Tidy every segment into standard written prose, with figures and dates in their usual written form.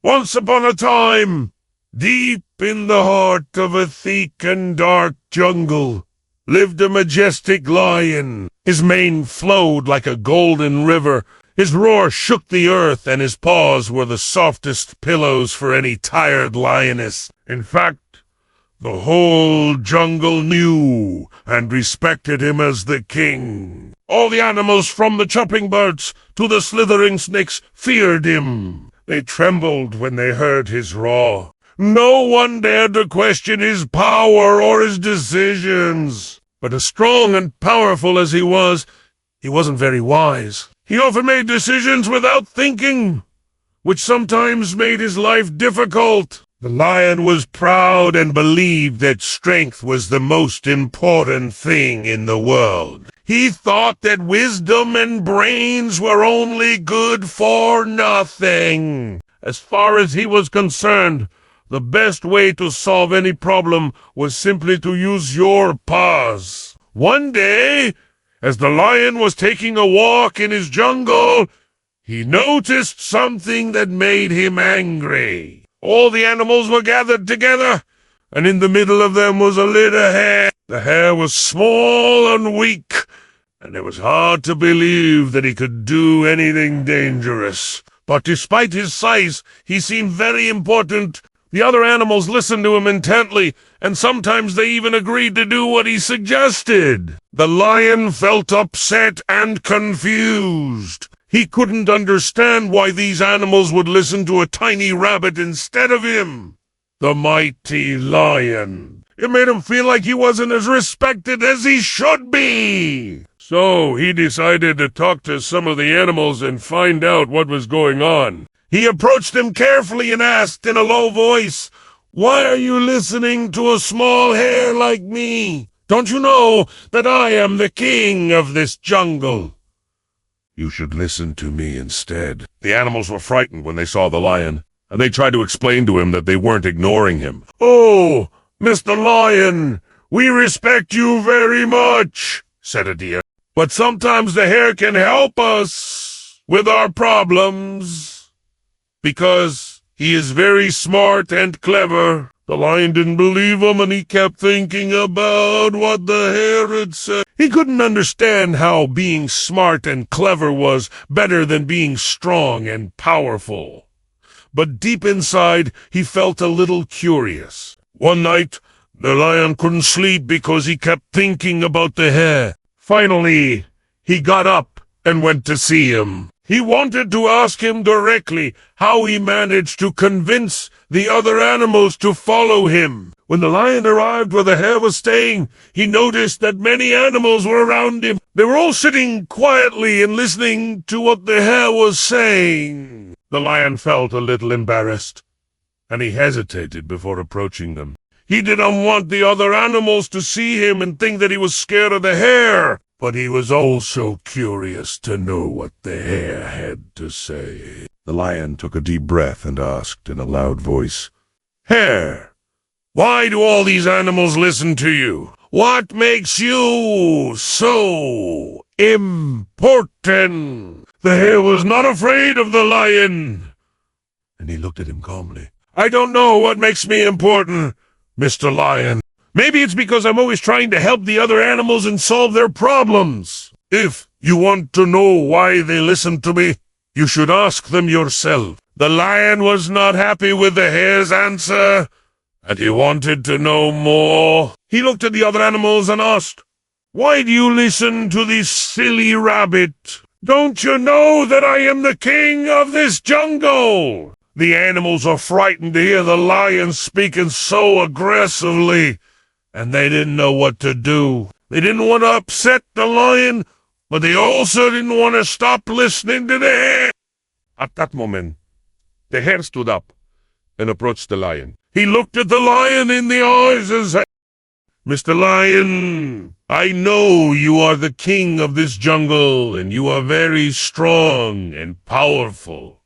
Once upon a time, deep in the heart of a thick and dark jungle, lived a majestic lion. His mane flowed like a golden river. His roar shook the earth, and his paws were the softest pillows for any tired lioness. In fact, the whole jungle knew and respected him as the king. All the animals, from the chopping birds to the slithering snakes, feared him. They trembled when they heard his roar. No one dared to question his power or his decisions. But as strong and powerful as he wasn't very wise. He often made decisions without thinking, which sometimes made his life difficult. The lion was proud and believed that strength was the most important thing in the world. He thought that wisdom and brains were only good for nothing. As far as he was concerned, the best way to solve any problem was simply to use your paws. One day, as the lion was taking a walk in his jungle, he noticed something that made him angry. All the animals were gathered together, and in the middle of them was a little hare. The hare was small and weak, and it was hard to believe that he could do anything dangerous. But despite his size, he seemed very important. The other animals listened to him intently, and sometimes they even agreed to do what he suggested. The lion felt upset and confused. He couldn't understand why these animals would listen to a tiny rabbit instead of him. The mighty lion. It made him feel like he wasn't as respected as he should be. So he decided to talk to some of the animals and find out what was going on. He approached them carefully and asked in a low voice, "Why are you listening to a small hare like me? Don't you know that I am the king of this jungle? You should listen to me instead." The animals were frightened when they saw the lion, and they tried to explain to him that they weren't ignoring him. "Oh, Mr. Lion, we respect you very much," said a deer. "But sometimes the hare can help us with our problems, because he is very smart and clever." The lion didn't believe him, and he kept thinking about what the hare had said. He couldn't understand how being smart and clever was better than being strong and powerful. But deep inside, he felt a little curious. One night, the lion couldn't sleep because he kept thinking about the hare. Finally, he got up and went to see him. He wanted to ask him directly how he managed to convince the other animals to follow him. When the lion arrived where the hare was staying, he noticed that many animals were around him. They were all sitting quietly and listening to what the hare was saying. The lion felt a little embarrassed, and he hesitated before approaching them. He didn't want the other animals to see him and think that he was scared of the hare. But he was also curious to know what the hare had to say. The lion took a deep breath and asked in a loud voice, "Hare, why do all these animals listen to you? What makes you so important?" The hare was not afraid of the lion, and he looked at him calmly. "I don't know what makes me important, Mr. Lion. Maybe it's because I'm always trying to help the other animals and solve their problems. If you want to know why they listen to me, you should ask them yourself." The lion was not happy with the hare's answer, and he wanted to know more. He looked at the other animals and asked, "Why do you listen to this silly rabbit? Don't you know that I am the king of this jungle?" The animals were frightened to hear the lion speaking so aggressively, and they didn't know what to do. They didn't want to upset the lion, but they also didn't want to stop listening to the hare. At that moment, the hare stood up and approached the lion. He looked at the lion in the eyes and said, "Mr. Lion, I know you are the king of this jungle, and you are very strong and powerful.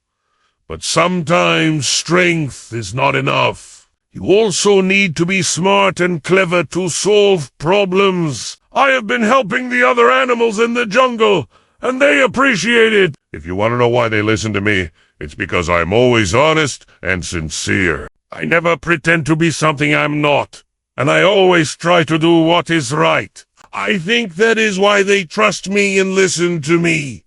But sometimes strength is not enough. You also need to be smart and clever to solve problems. I have been helping the other animals in the jungle, and they appreciate it. If you want to know why they listen to me, It's because I'm always honest and sincere. I never pretend to be something I'm not, and I always try to do what is right. I think that is why they trust me and listen to me."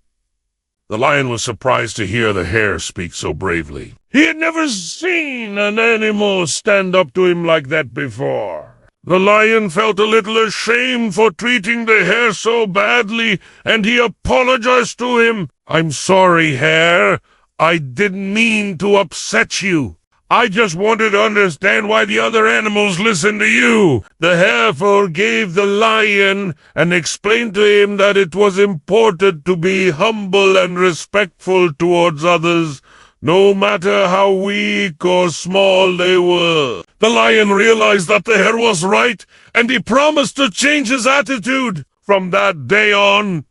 The lion was surprised to hear the hare speak so bravely. He had never seen an animal stand up to him like that before. The lion felt a little ashamed for treating the hare so badly, and he apologized to him. "I'm sorry, Hare. I didn't mean to upset you. I just wanted to understand why the other animals listen to you." The hare forgave the lion and explained to him that it was important to be humble and respectful towards others, no matter how weak or small they were. The lion realized that the hare was right, and he promised to change his attitude. From that day on,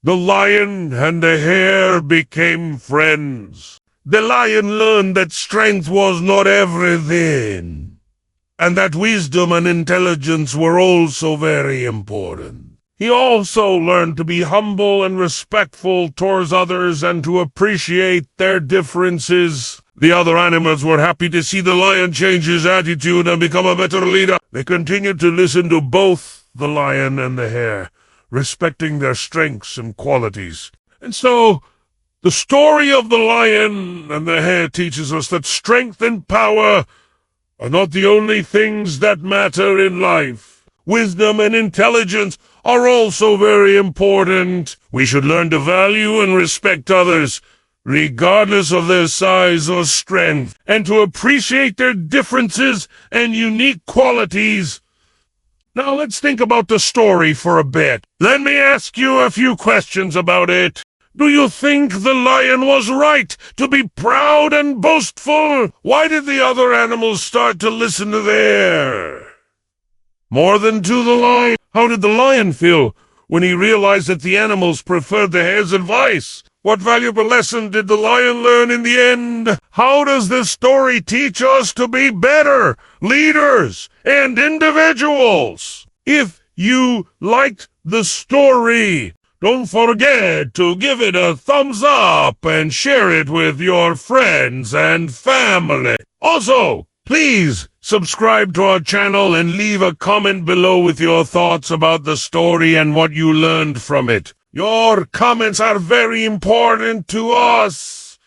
the lion and the hare became friends. The lion learned that strength was not everything, and that wisdom and intelligence were also very important. He also learned to be humble and respectful towards others and to appreciate their differences. The other animals were happy to see the lion change his attitude and become a better leader. They continued to listen to both the lion and the hare, respecting their strengths and qualities. And so, the story of the lion and the hare teaches us that strength and power are not the only things that matter in life. Wisdom and intelligence are also very important. We should learn to value and respect others, regardless of their size or strength, and to appreciate their differences and unique qualities. Now let's think about the story for a bit. Let me ask you a few questions about it. Do you think the lion was right to be proud and boastful? Why did the other animals start to listen to the hare more than to the lion? How did the lion feel when he realized that the animals preferred the hare's advice? What valuable lesson did the lion learn in the end? How does this story teach us to be better leaders and individuals? If you liked the story, don't forget to give it a thumbs up and share it with your friends and family. Also, please subscribe to our channel and leave a comment below with your thoughts about the story and what you learned from it. Your comments are very important to us,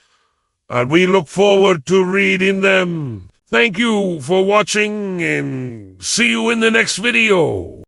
and we look forward to reading them. Thank you for watching, and see you in the next video.